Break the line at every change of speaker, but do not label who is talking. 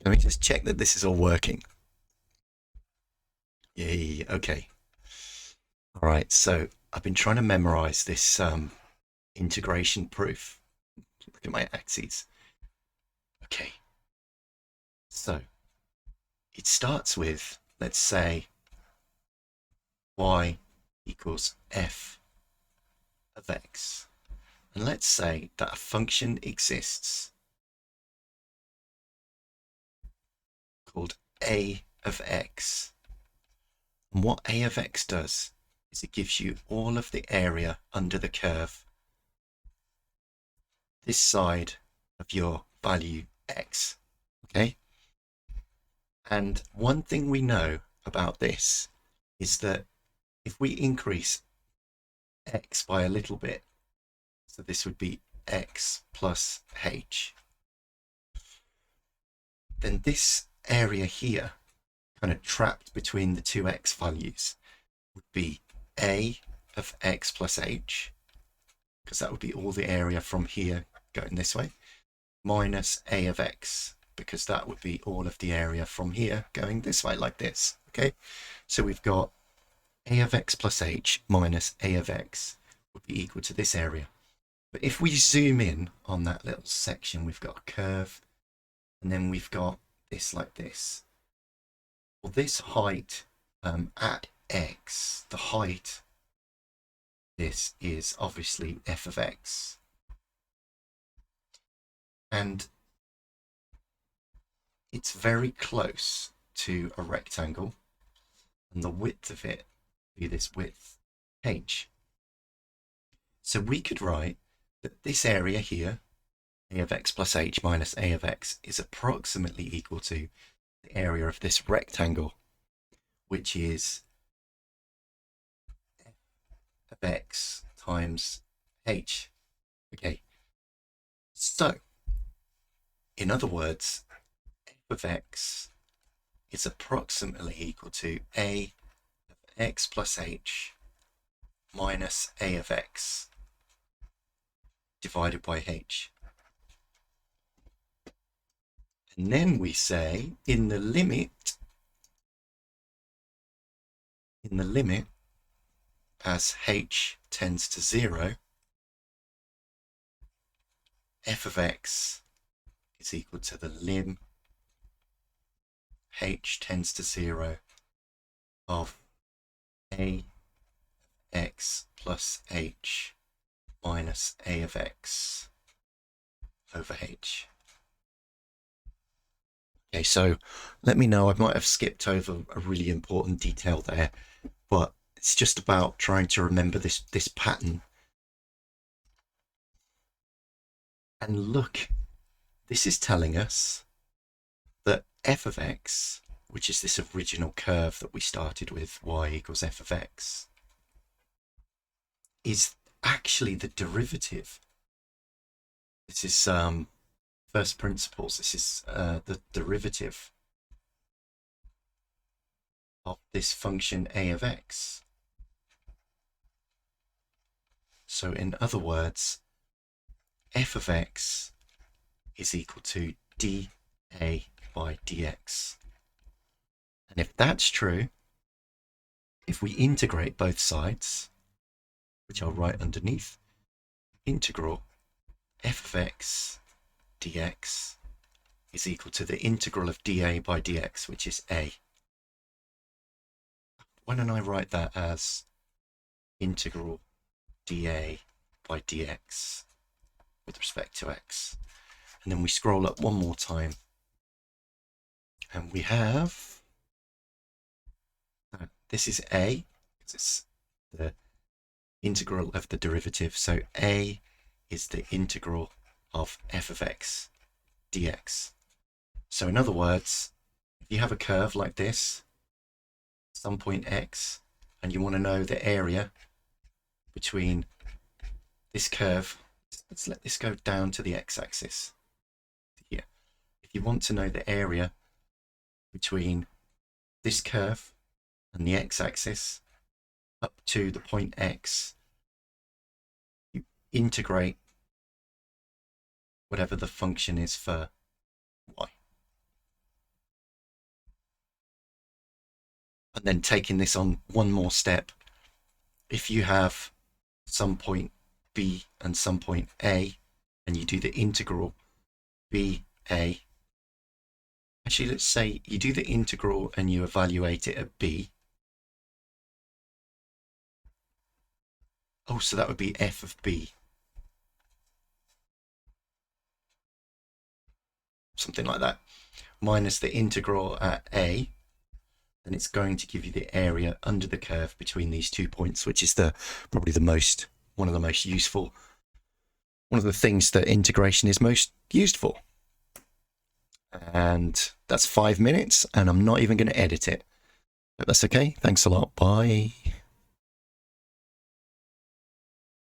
Let me just check that this is all working. Yay, okay. All right, so I've been trying to memorize this integration proof. Look at my axes. Okay, so it starts with, let's say, y equals f of x. And let's say that a function exists called a of x. And what a of x does is it gives you all of the area under the curve this side of your value x. Okay? And one thing we know about this is that if we increase x by a little bit, so this would be x plus h, then this area here, kind of trapped between the two x values, would be a of x plus h, because that would be all the area from here going this way, minus a of x, because that would be all of the area from here going this way, like this. Okay, so we've got a of x plus h minus a of x would be equal to this area. But if we zoom in on that little section, we've got a curve, and then we've got this like this. Well, this height at x, the height, this is obviously f of x. And it's very close to a rectangle, and the width of it be this width h. So we could write that this area here, a of x plus h minus a of x, is approximately equal to the area of this rectangle, which is f of x times h. Okay, so in other words, f of x is approximately equal to a of x plus h minus a of x divided by h. And then we say in the limit as h tends to 0, f of x is equal to the lim h tends to 0 of a x plus h minus a of x over h. Okay, so let me know, I might have skipped over a really important detail there, but it's just about trying to remember this pattern. And look, this is telling us that f of x, which is this original curve that we started with, y equals f of x, is actually the derivative. This is first principles. This is the derivative of this function a of x. So in other words, f of x is equal to dA by dx. And if that's true, if we integrate both sides, which I'll write underneath, integral f of x dx is equal to the integral of dA by dx, which is a. Why don't I write that as integral dA by dx with respect to x? And then we scroll up one more time, and we have, this is a, because it's the integral of the derivative, so a is the integral of f of x dx. So in other words, if you have a curve like this, some point x, and you want to know the area between this curve, let's let this go down to the x-axis here. If you want to know the area between this curve and the x-axis up to the point x, you integrate whatever the function is for y. And then taking this on one more step, if you have some point B and some point A, and you do the integral B, A. Actually, let's say you do the integral and you evaluate it at B. Oh, so that would be f of B. Something like that. Minus the integral at A. Then it's going to give you the area under the curve between these 2 points, which is probably one of the most useful, one of the things that integration is most used for. And that's 5 minutes, and I'm not even going to edit it. But that's okay. Thanks a lot. Bye.